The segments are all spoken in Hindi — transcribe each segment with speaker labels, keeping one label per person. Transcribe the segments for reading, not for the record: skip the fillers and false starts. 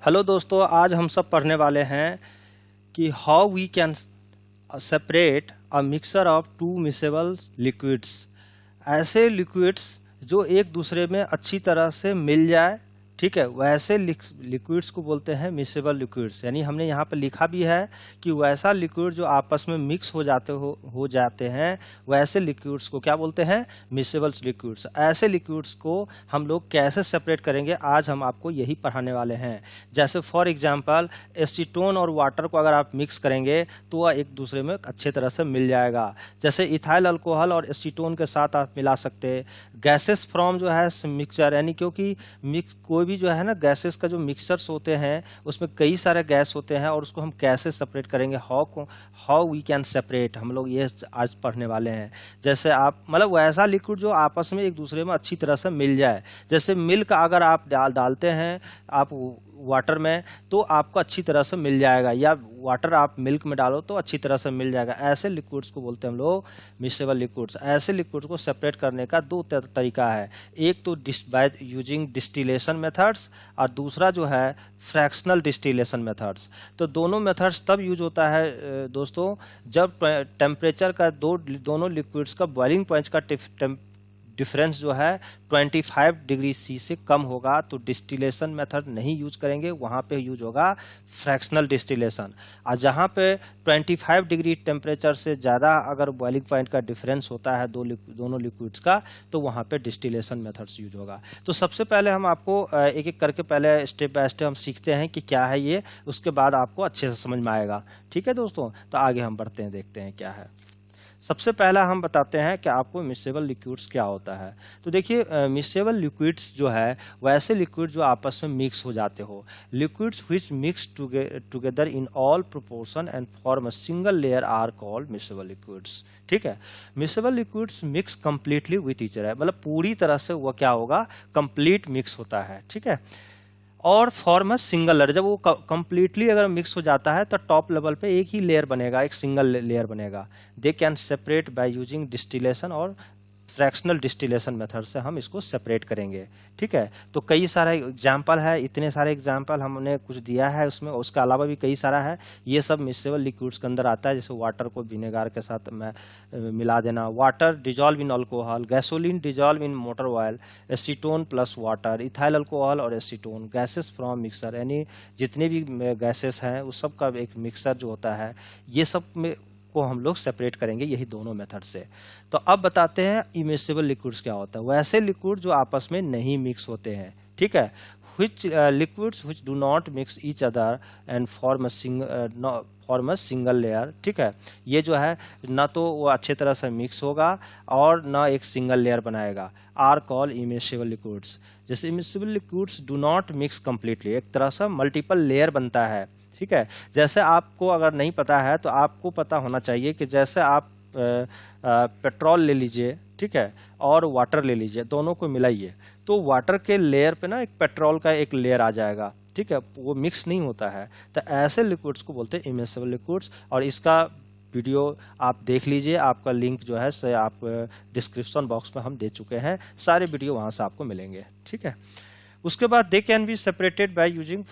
Speaker 1: हेलो दोस्तों, आज हम सब पढ़ने वाले हैं कि how we can separate a mixture of two miscible liquids. ऐसे लिक्विड्स जो एक दूसरे में अच्छी तरह से मिल जाए, ठीक है, वैसे लिक्विड्स को बोलते हैं मिसेबल लिक्विड्स। यानी हमने यहाँ पर लिखा भी है कि वैसा लिक्विड जो आपस में मिक्स हो जाते हैं, वैसे लिक्विड्स को क्या बोलते हैं? Miscible liquids. ऐसे लिक्विड्स को हम लोग कैसे सेपरेट करेंगे, आज हम आपको यही पढ़ाने वाले हैं। जैसे फॉर एग्जांपल एसीटोन और वाटर को अगर आप मिक्स करेंगे तो वह एक दूसरे में अच्छे तरह से मिल जाएगा। जैसे इथाइल अल्कोहल और एसीटोन के साथ आप मिला सकते हैं। गैसेस फ्रॉम जो है मिक्सचर, यानी क्योंकि कोई भी जो है ना गैसेस का जो मिक्सचर्स होते हैं उसमें कई सारे गैस होते हैं और उसको हम कैसे सेपरेट करेंगे, हाउ वी कैन सेपरेट, हम लोग ये आज पढ़ने वाले हैं। जैसे आप मतलब वैसा लिक्विड जो आपस में एक दूसरे में अच्छी तरह से मिल जाए। जैसे मिल्क अगर आप डालते हैं आप वाटर में तो आपको अच्छी तरह से मिल जाएगा, या वाटर आप मिल्क में डालो तो अच्छी तरह से मिल जाएगा। ऐसे लिक्विड्स को बोलते हैं हम लोग मिक्सेबल लिक्विड्स। ऐसे लिक्विड्स को सेपरेट करने का दो तरीका है, एक तो बाय यूजिंग डिस्टिलेशन मेथड्स और दूसरा जो है फ्रैक्शनल डिस्टिलेशन मेथड्स। तो दोनों मेथड्स तब यूज होता है दोस्तों जब टेम्परेचर का दोनों लिक्विड्स का बॉइलिंग पॉइंट का डिफरेंस जो है 25 डिग्री सी से कम होगा तो डिस्टिलेशन मेथड नहीं यूज करेंगे, वहाँ पे यूज होगा फ्रैक्शनल डिस्टिलेशन। और जहाँ पे 25 डिग्री टेम्परेचर से ज़्यादा अगर बॉइलिंग पॉइंट का डिफरेंस होता है दोनों लिक्विड्स का, तो वहाँ पे डिस्टिलेशन मेथड्स यूज होगा। तो सबसे पहले हम आपको एक एक करके पहले स्टेप बाय स्टेप हम सीखते हैं कि क्या है ये, उसके बाद आपको अच्छे से समझ में आएगा। ठीक है दोस्तों, तो आगे हम बढ़ते हैं, देखते हैं क्या है। सबसे पहला हम बताते हैं कि आपको मिक्सेबल लिक्विड्स क्या होता है। तो देखिए मिक्सेबल लिक्विड्स जो है वैसे लिक्विड जो आपस में मिक्स हो जाते हो, liquids which mix together in all proportion and form a single layer are called miscible liquids. ठीक है, miscible liquids mix completely with each other, मतलब पूरी तरह से वह क्या होगा, कंप्लीट मिक्स होता है। ठीक है, और फॉर्म अ सिंगल लेयर, जब वो कंप्लीटली अगर मिक्स हो जाता है तो टॉप लेवल पे एक ही लेयर बनेगा, एक सिंगल लेयर बनेगा। They can separate by using distillation और फ्रैक्शनल डिस्टिलेशन मेथड से हम इसको सेपरेट करेंगे। ठीक है, तो कई सारे एग्जाम्पल है, इतने सारे एग्जाम्पल हमने कुछ दिया है उसमें, उसके अलावा भी कई सारा है। ये सब मिक्सेबल लिक्विड्स के अंदर आता है। जैसे वाटर को विनेगार के साथ मिला देना, water dissolve in alcohol, gasoline dissolve in motor oil, acetone plus water, ethyl alcohol और एसीटोन, गैसेस फ्रॉम मिक्सर, यानी जितने भी गैसेस हैं उस सब का एक मिक्सर जो होता है, ये सब में को हम लोग सेपरेट करेंगे यही दोनों मेथड से। तो अब बताते हैं इमिसिबल लिक्विड्स क्या होता है। वैसे लिक्विड जो आपस में नहीं मिक्स होते हैं। ठीक है, which liquids which do not mix each other and form a single layer। ठीक है, ये जो है ना तो वो अच्छे तरह से मिक्स होगा और ना एक सिंगल लेयर बनाएगा, आर कॉल इमिसिबल लिक्विड्स। जैसे immiscible liquids do not mix completely, एक तरह से मल्टीपल लेयर बनता है। ठीक है, जैसे आपको अगर नहीं पता है तो आपको पता होना चाहिए कि जैसे आप पेट्रोल ले लीजिए, ठीक है, और वाटर ले लीजिए, दोनों को मिलाइए तो वाटर के लेयर पे ना एक पेट्रोल का एक लेयर आ जाएगा। ठीक है, वो मिक्स नहीं होता है। तो ऐसे लिक्विड्स को बोलते हैं इमिसिबल लिक्विड्स, और इसका वीडियो आप देख लीजिए, आपका लिंक जो है से आप डिस्क्रिप्शन बॉक्स में हम दे चुके हैं, सारे वीडियो वहाँ से आपको मिलेंगे। ठीक है, उसके बाद they can be separated by using,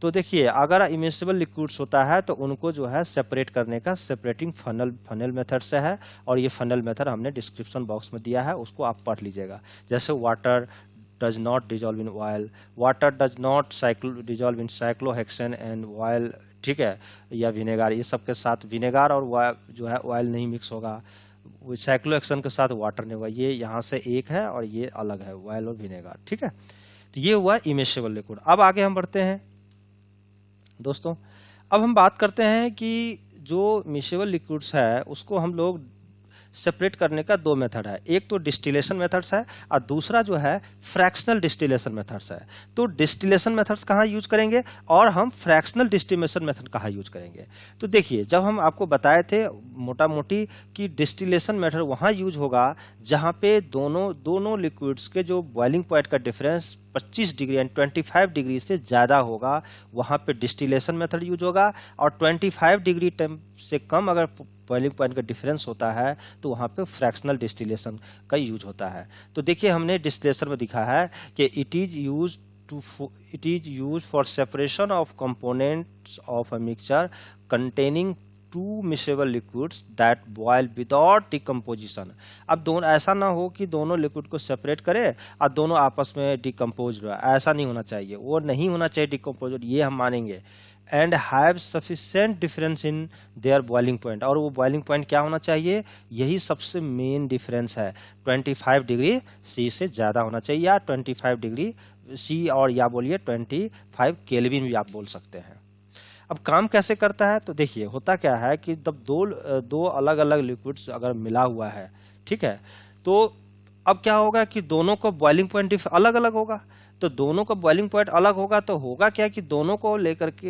Speaker 1: तो देखिए अगर इमिसिबल लिक्विड्स होता है तो उनको जो है सेपरेट करने का सेपरेटिंग फनल मेथड से है, और ये फनल मेथड हमने डिस्क्रिप्शन बॉक्स में दिया है, उसको आप पढ़ लीजिएगा। जैसे water does not dissolve in oil, water does not dissolve in cyclohexane and oil. ठीक है, या विनेगार, ये सब के साथ विनेगार और जो है ऑयल नहीं मिक्स होगा, साइक्लोहेक्सेन के साथ वाटर नहीं होगा, ये यहाँ से एक है और ये अलग है, ऑयल और विनेगार। ठीक है, तो ये हुआ इमिसिबल लिक्विड। अब आगे हम बढ़ते हैं दोस्तों। अब हम बात करते हैं कि जो मिक्सेबल लिक्विड्स है उसको हम लोग सेपरेट करने का दो मेथड है, एक तो डिस्टिलेशन मेथड्स है और दूसरा जो है फ्रैक्शनल डिस्टिलेशन मेथड्स है। तो डिस्टिलेशन मेथड्स कहाँ यूज करेंगे और हम फ्रैक्शनल डिस्टिलेशन मेथड कहाँ यूज करेंगे। तो देखिए, जब हम आपको बताए थे मोटा मोटी कि डिस्टिलेशन मेथड वहाँ यूज होगा जहाँ पे दोनों लिक्विड्स के जो बॉइलिंग पॉइंट का डिफरेंस 25 डिग्री एंड 25 डिग्री से ज़्यादा होगा, वहाँ पे डिस्टिलेशन मेथड यूज होगा। और 25 डिग्री से कम अगर बॉइलिंग पॉइंट का डिफरेंस होता है तो वहाँ पे फ्रैक्शनल डिस्टिलेशन का यूज होता है। तो देखिए हमने डिस्टिलेशन में दिखा है कि it is use it is used for separation of components of a mixture containing two miscible liquids that boil without decomposition। अब दोनों ऐसा ना हो कि दोनों लिक्विड को सेपरेट करे और दोनों आपस में डिकम्पोज हो, ऐसा नहीं होना चाहिए, वो नहीं होना चाहिए डिकम्पोज, ये हम मानेंगे। And have sufficient difference in their boiling point, और वो बॉइलिंग पॉइंट क्या होना चाहिए, यही सबसे मेन डिफरेंस है। 25 डिग्री सी से ज़्यादा होना चाहिए, या 25 डिग्री सी, और या बोलिए 25 केल्विन भी आप बोल सकते हैं। अब काम कैसे करता है, तो देखिए होता क्या है कि जब दो अलग अलग लिक्विड्स अगर मिला हुआ है, ठीक है, तो अब क्या होगा कि दोनों को बॉइलिंग पॉइंट अलग अलग होगा। तो दोनों का बॉइलिंग पॉइंट अलग होगा तो होगा क्या कि दोनों को लेकर के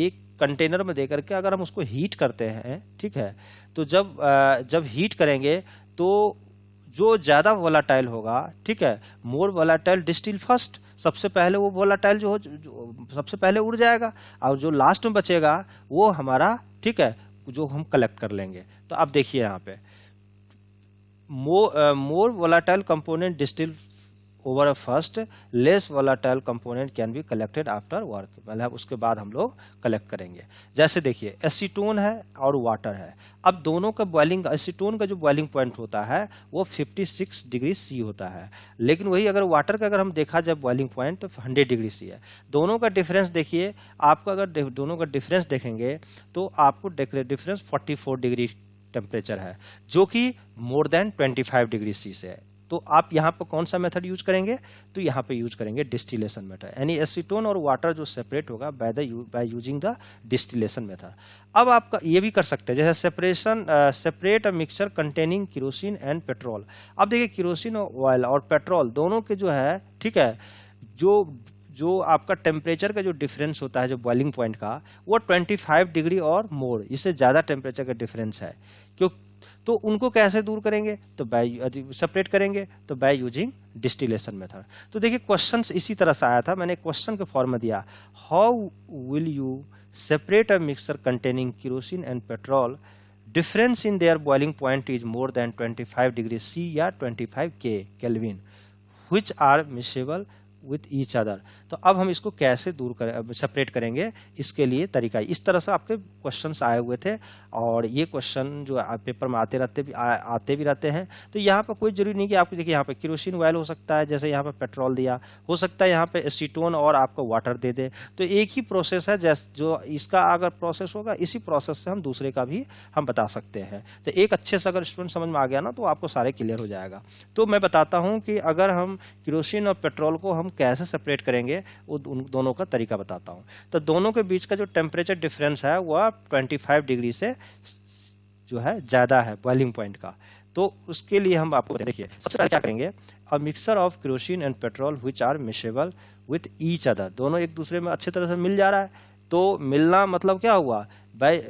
Speaker 1: एक कंटेनर में देकर के अगर हम उसको हीट करते हैं, ठीक है, तो जब हीट करेंगे तो जो ज़्यादा वोलाटाइल होगा, ठीक है, मोर वोलाटाइल डिस्टिल फर्स्ट, सबसे पहले वो वोलाटाइल जो सबसे पहले उड़ जाएगा, और जो लास्ट में बचेगा वो हमारा, ठीक है, जो हम कलेक्ट कर लेंगे। तो अब देखिए यहाँ पे more volatile component distil over first, less volatile component can be collected after work, मतलब उसके बाद हम लोग कलेक्ट करेंगे। जैसे देखिए एसीटोन है और वाटर है, अब दोनों का बॉइलिंग, एसीटोन का जो बॉइलिंग पॉइंट होता है वो 56 डिग्री सी होता है, लेकिन वही अगर वाटर का अगर हम देखा जाए बॉइलिंग पॉइंट तो 100 डिग्री सी है। दोनों का डिफरेंस देखिए, आपको अगर दोनों का डिफरेंस देखेंगे तो आपको डिफरेंस 44 डिग्री टेम्परेचर है, जो कि मोर देन 25 डिग्री सी से है। तो आप यहाँ पर कौन सा मेथड यूज करेंगे, तो यहाँ पे यूज करेंगे डिस्टिलेशन मेथड, यानी एसीटोन और वाटर जो सेपरेट होगा by using the distillation method. अब आपका ये भी कर सकते हैं, जैसे separate a mixture containing kerosene and petrol. अब देखिए केरोसिन ऑयल और पेट्रोल दोनों के जो है, ठीक है, जो आपका टेम्परेचर का जो डिफरेंस होता है, जो बॉइलिंग पॉइंट का, वो 25 डिग्री और मोर, इससे ज़्यादा टेम्परेचर का डिफरेंस है। क्यों, तो उनको कैसे दूर करेंगे, तो सेपरेट करेंगे तो बाय यूजिंग डिस्टिलेशन मेथड। तो देखिए क्वेश्चन इसी तरह से आया था, मैंने क्वेश्चन के फॉर्म में दिया, how will you separate a mixture containing kerosene and petrol, difference in their boiling point is more than 25 degree C या 25 kelvin, which are miscible with each other. तो अब हम इसको कैसे सेपरेट करेंगे, इसके लिए तरीका, इस तरह से आपके क्वेश्चंस आए हुए थे, और ये क्वेश्चन जो पेपर में आते भी रहते हैं। तो यहाँ पर कोई जरूरी नहीं कि आपको देखिए यहाँ पे केरोसिन ऑयल हो सकता है, जैसे यहाँ पे पेट्रोल दिया, हो सकता है यहाँ पे एसीटोन और आपको वाटर दे दे, तो एक ही प्रोसेस है, जो इसका अगर प्रोसेस होगा इसी प्रोसेस से हम दूसरे का भी हम बता सकते हैं। तो एक अच्छे से अगर स्टूडेंट समझ में आ गया ना, तो आपको सारे क्लियर हो जाएगा। तो मैं बताता हूँ कि अगर हम केरोसिन और पेट्रोल को हम कैसे सेपरेट करेंगे, वो उन दोनों का तरीका बताता हूं। तो दोनों के बीच का जो टेम्परेचर डिफरेंस है वह 25 डिग्री से जो है ज्यादा है बॉइलिंग पॉइंट का। तो उसके लिए हम आपको देखिए सबसे पहले क्या करेंगे, a mixture of kerosene and petrol which are miscible with each other, दोनों एक दूसरे में अच्छे तरह से मिल जा रहा है। तो मिलना मतलब क्या हुआ, बाय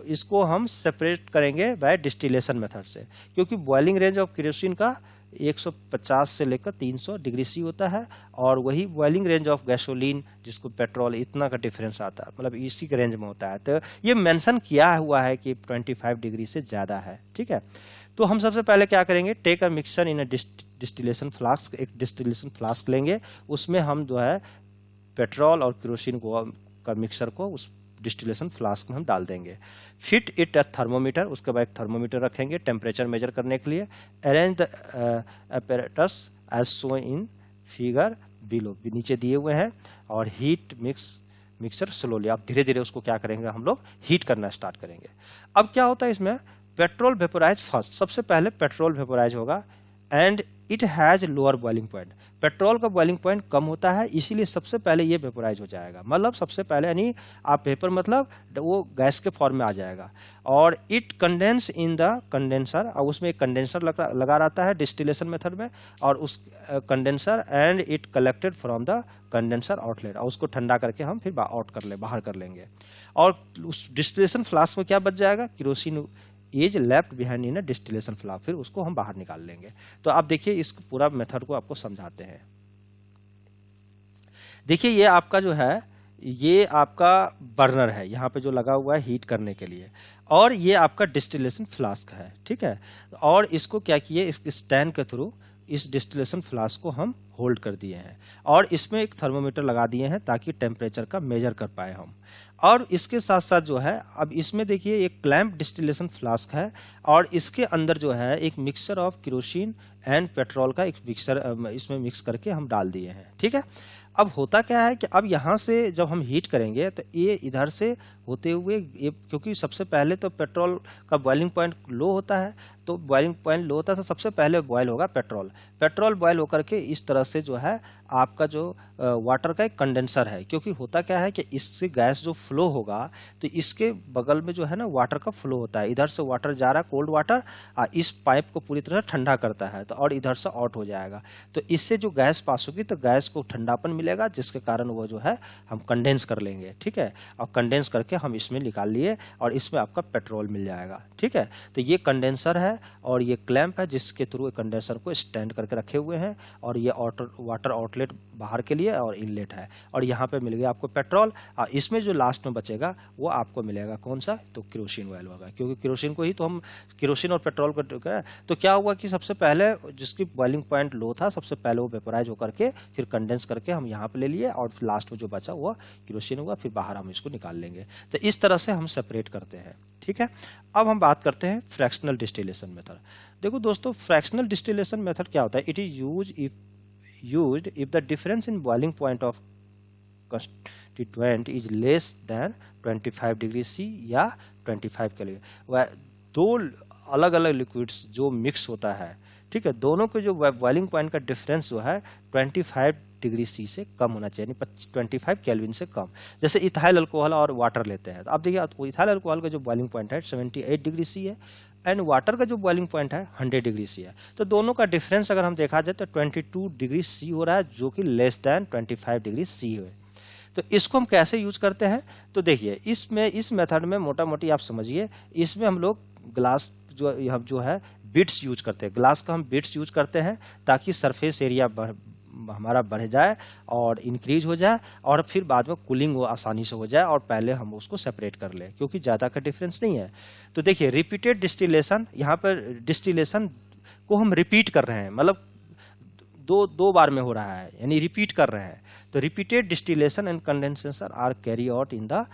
Speaker 1: इसको हम सेपरेट करेंगे बाय डिस्टिलेशन मेथड से, क्योंकि बॉइलिंग रेंज ऑफ केरोसिन का 150 से लेकर 300 डिग्री सी होता है, और वही बॉइलिंग रेंज ऑफ गैसोलीन जिसको पेट्रोल, इतना का डिफरेंस आता है, मतलब इसी के रेंज में होता है। तो ये मेंशन किया हुआ है कि 25 डिग्री से ज़्यादा है, ठीक है। तो हम सबसे पहले क्या करेंगे, take a mixture in a distillation flask, एक डिस्टिलेशन फ्लास्क लेंगे, उसमें हम जो है पेट्रोल और केरोसिन का मिक्सचर को उस डिस्टिलेशन फ्लास्क में हम डाल देंगे। फिट इट अ थर्मोमीटर, उसके बाद एक थर्मोमीटर रखेंगे टेम्परेचर मेजर करने के लिए। Arrange the apparatus as show in figure below, नीचे दिए हुए हैं, और हीट मिक्सर स्लोली, आप धीरे धीरे उसको क्या करेंगे, हम लोग हीट करना स्टार्ट करेंगे। अब क्या होता है इसमें, पेट्रोल वेपोराइज फर्स्ट, सबसे पहले पेट्रोल वेपोराइज होगा, and it has lower boiling point, petrol का बॉइलिंग पॉइंट कम होता है, इसीलिए सबसे पहले ये वेपोराइज हो जाएगा, मतलब सबसे पहले, यानी आप वेपर मतलब वो गैस के फॉर्म में आ जाएगा। और it condense in the condenser, और उसमें एक कंडेंसर लगा रहता है डिस्टिलेशन मेथड में, और उस condenser and it collected from the condenser outlet, और उसको ठंडा करके हम फिर बाहर कर लेंगे। और उस डिस्टिलेशन फ्लास्क में क्या बच जाएगा, kerosene is left behind in a distillation flask, फिर उसको हम बाहर निकाल लेंगे। तो आप देखिए इस पूरा मेथड को आपको समझाते हैं। देखिए ये आपका जो है, ये आपका बर्नर है, यहाँ पे जो लगा हुआ है हीट करने के लिए, और ये आपका डिस्टिलेशन फ्लास्क है, ठीक है। और इसको क्या किए, इस स्टैंड के थ्रू इस डिस्टिलेशन फ्लास्क को हम होल्ड कर दिए हैं और इसमें एक थर्मोमीटर लगा दिए हैं ताकि टेम्परेचर का मेजर कर पाए हम। और इसके साथ साथ जो है अब इसमें देखिए एक क्लैंप डिस्टिलेशन फ्लास्क है और इसके अंदर जो है एक mixture of kerosene and petrol का एक मिक्सर इसमें मिक्स करके हम डाल दिए हैं। ठीक है, अब होता क्या है कि अब यहाँ से जब हम हीट करेंगे तो ये इधर से होते हुए ये, क्योंकि सबसे पहले तो पेट्रोल का बॉइलिंग पॉइंट लो होता है, तो बॉइलिंग पॉइंट लो होता है तो सबसे पहले बॉयल होगा पेट्रोल। पेट्रोल बॉयल होकर के इस तरह से जो है आपका जो वाटर का एक कंडेंसर है, क्योंकि होता क्या है कि इससे गैस जो फ्लो होगा तो इसके बगल में जो है ना वाटर का फ्लो होता है, इधर से वाटर जा रहा है कोल्ड वाटर, इस पाइप को पूरी तरह ठंडा करता है तो और इधर से आउट हो जाएगा, तो इससे जो गैस पास होगी तो गैस को ठंडापन मिलेगा जिसके कारण वो जो है हम कंडेंस कर लेंगे। ठीक है, और कंडेंस करके हम इसमें निकाल लिए और इसमें आपका पेट्रोल मिल जाएगा। ठीक है, तो ये कंडेंसर है और ये क्लैंप है जिसके थ्रू कंडेंसर को स्टैंड करके रखे हुए हैं और ये वाटर आउटलेट बाहर के लिए और इनलेट है और यहाँ पे मिल गया आपको पेट्रोल। इसमें जो लास्ट में बचेगा वो आपको मिलेगा कौन सा, तो केरोसिन ऑयल होगा, क्योंकि केरोसिन को ही तो हम केरोसिन और पेट्रोल को तो क्या हुआ कि सबसे पहले जिसकी बॉइलिंग पॉइंट लो था सबसे पहले वो वेपोराइज होकर के फिर कंडेंस करके हम यहाँ पे ले लिए और लास्ट में जो बचा हुआ केरोसिन हुआ, फिर बाहर हम इसको निकाल लेंगे। तो इस तरह से हम सेपरेट करते हैं। ठीक है, अब हम बात करते हैं फ्रैक्शनल डिस्टिलेशन मेथड। देखो दोस्तों, फ्रैक्शनल डिस्टिलेशन मेथड क्या होता है, it is used if the difference in boiling point of constituent is less than 25 degree C या 25 केल्विन। वह दो अलग अलग लिक्विड्स जो मिक्स होता है, ठीक है, दोनों के जो बॉइलिंग पॉइंट का डिफरेंस जो है 25 डिग्री C से कम होना चाहिए, 25 केल्विन से कम। जैसे इथाइल अल्कोहल और वाटर लेते हैं तो आप देखिए इथाइल अल्कोहल का जो बॉइलिंग पॉइंट है 78 डिग्री C है एंड वाटर का जो बॉइलिंग पॉइंट है 100 डिग्री C है, तो दोनों का डिफरेंस अगर हम देखा जाए तो 22 डिग्री C हो रहा है जो कि लेस देन 25 डिग्री C है। तो इसको हम कैसे यूज करते हैं, तो देखिए इसमें इस मेथड में मोटा मोटी आप समझिए, इसमें हम लोग ग्लास जो है बिट्स यूज करते हैं, ग्लास का हम बिट्स यूज करते हैं ताकि सरफेस एरिया हमारा बढ़ जाए और इंक्रीज हो जाए और फिर बाद में कूलिंग वो आसानी से हो जाए और पहले हम उसको सेपरेट कर लें क्योंकि ज़्यादा का डिफरेंस नहीं है। तो देखिए रिपीटेड डिस्टिलेशन, यहाँ पर डिस्टिलेशन को हम रिपीट कर रहे हैं, मतलब दो बार में हो रहा है यानी रिपीट कर रहे हैं। तो repeated distillation and condensation are carry out in the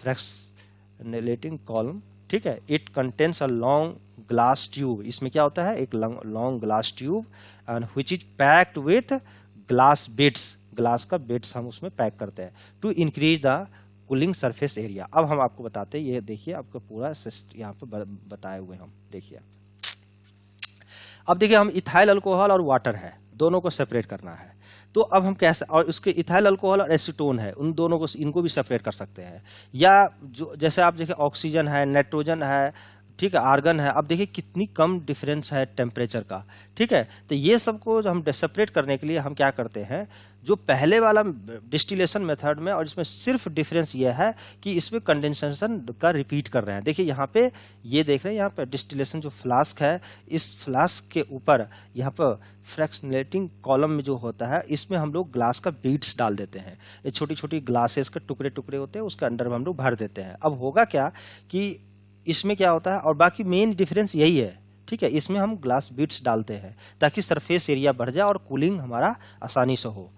Speaker 1: fractionating column. ठीक है, it contains a long glass tube, इसमें क्या होता है एक long glass tube and which is packed with glass bits, glass का बिट्स हम उसमें पैक करते हैं to increase the cooling surface area. अब हम आपको बताते हैं, ये देखिए आपको पूरा यहाँ पे बताए हुए हम देखिए। अब देखिए हम इथाइल अल्कोहल और वाटर है दोनों को सेपरेट करना है, तो अब हम कैसे, और उसके इथाइल अल्कोहल और एसीटोन है उन दोनों को इनको भी सेपरेट कर सकते हैं, या जो जैसे आप देखिए ऑक्सीजन है, नाइट्रोजन है, ठीक है, आर्गन है। अब देखिए कितनी कम डिफरेंस है टेम्परेचर का। ठीक है, तो ये सबको हम सेपरेट करने के लिए हम क्या करते हैं, जो पहले वाला डिस्टिलेशन मेथड में और इसमें सिर्फ डिफरेंस ये है कि इसमें कंडेंसेशन का रिपीट कर रहे हैं। देखिए यहाँ पे ये देख रहे हैं, यहाँ पे डिस्टिलेशन जो फ्लास्क है, इस फ्लास्क के ऊपर यहाँ पर फ्रैक्शनलेटिंग कॉलम में जो होता है इसमें हम लोग ग्लास का बीड्स डाल देते हैं, ये छोटी छोटी ग्लासेस के टुकड़े टुकड़े होते हैं, उसके अंदर में हम लोग भर देते हैं। अब होगा क्या कि इसमें क्या होता है, और बाकी मेन डिफरेंस यही है, ठीक है, इसमें हम ग्लास बीट्स डालते हैं ताकि सरफेस एरिया बढ़ जाए और कूलिंग हमारा आसानी से हो।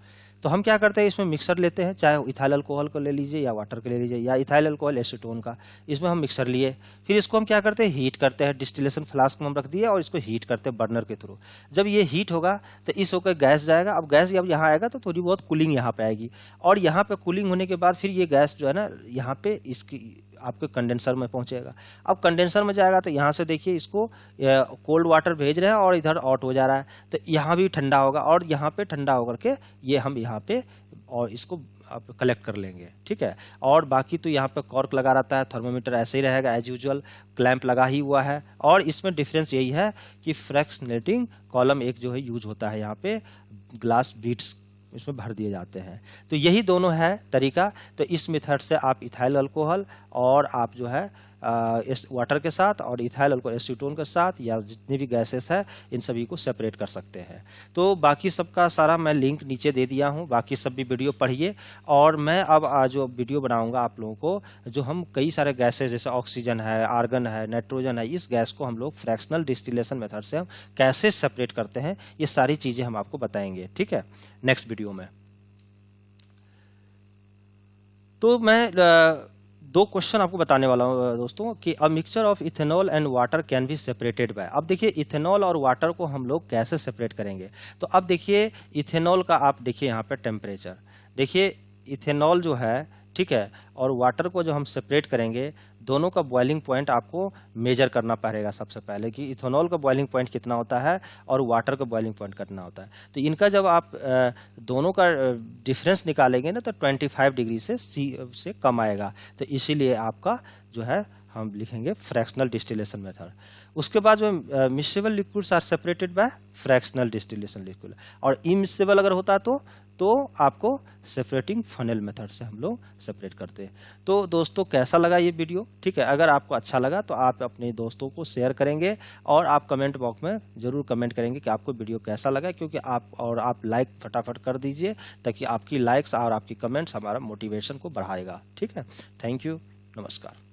Speaker 1: तो हम क्या करते हैं, इसमें मिक्सर लेते हैं, चाहे इथाइल अल्कोहल को ले लीजिए या वाटर को ले लीजिए या इथाइल अल्कोहल एसीटोन का, इसमें हम मिक्सर लिए, फिर इसको हम क्या करते हैं हीट करते हैं, डिस्टिलेशन फ्लास्क में हम रख दिए और इसको हीट करते हैं बर्नर के थ्रू। जब ये हीट होगा तो इस होकर गैस जाएगा, अब गैस जब यहाँ आएगा तो थोड़ी बहुत कूलिंग यहाँ पे आएगी और यहाँ पे कूलिंग होने के बाद फिर ये गैस जो है ना यहाँ पे इसकी आपके कंडेंसर में पहुंचेगा। अब कंडेंसर में जाएगा तो यहाँ से देखिए इसको कोल्ड वाटर भेज रहे हैं और इधर आउट हो जा रहा है, तो यहाँ भी ठंडा होगा और यहाँ पे ठंडा होकर के ये हम यहाँ पे और इसको आप कलेक्ट कर लेंगे। ठीक है, और बाकी तो यहाँ पे कॉर्क लगा रहता है, थर्मोमीटर ऐसे ही रहेगा एज यूजुअल, क्लैंप लगा ही हुआ है। और इसमें डिफरेंस यही है कि फ्रैक्शनेटिंग कॉलम एक जो है यूज होता है, यहाँ पे ग्लास बीट्स इसमें भर दिए जाते हैं। तो यही दोनों है तरीका। तो इस मेथड से आप इथाइल अल्कोहल और आप जो है इस वाटर के साथ और इथाइल अल्कोहल एसीटोन के साथ या जितनी भी गैसेस है इन सभी को सेपरेट कर सकते हैं। तो बाकी सबका सारा मैं लिंक नीचे दे दिया हूँ, बाकी सब भी वीडियो पढ़िए। और मैं अब जो वीडियो बनाऊंगा आप लोगों को, जो हम कई सारे गैसेस जैसे ऑक्सीजन है, आर्गन है, नाइट्रोजन है, इस गैस को हम लोग फ्रैक्शनल डिस्टिलेशन मेथड से हम कैसे सेपरेट करते हैं, ये सारी चीज़ें हम आपको बताएंगे, ठीक है, नेक्स्ट वीडियो में। तो मैं दो क्वेश्चन आपको बताने वाला हूँ दोस्तों कि अ mixture of ethanol and water can be separated by. अब देखिए इथेनॉल और वाटर को हम लोग कैसे सेपरेट करेंगे। तो अब देखिए इथेनॉल का आप देखिए यहाँ पे टेम्परेचर देखिए, इथेनॉल जो है, ठीक है, और वाटर को जो हम सेपरेट करेंगे, दोनों का बॉइलिंग पॉइंट आपको मेजर करना पड़ेगा सबसे पहले कि इथेनॉल का बॉइलिंग पॉइंट कितना होता है और वाटर का बॉइलिंग पॉइंट कितना होता है। तो इनका जब आप दोनों का डिफरेंस निकालेंगे ना तो 25 डिग्री से कम आएगा। तो इसीलिए आपका जो है हम लिखेंगे फ्रैक्शनल डिस्टिलेशन मेथड। उसके बाद जो miscible liquids are separated by fractional distillation liquid, और इमिक्सेबल अगर होता तो आपको सेपरेटिंग फनल मेथड से हम लोग सेपरेट करते हैं। तो दोस्तों कैसा लगा ये वीडियो, ठीक है, अगर आपको अच्छा लगा तो आप अपने दोस्तों को शेयर करेंगे और आप कमेंट बॉक्स में जरूर कमेंट करेंगे कि आपको वीडियो कैसा लगा, क्योंकि आप लाइक फटाफट कर दीजिए ताकि आपकी लाइक्स और आपकी कमेंट्स हमारा मोटिवेशन को बढ़ाएगा, ठीक है। थैंक यू, नमस्कार।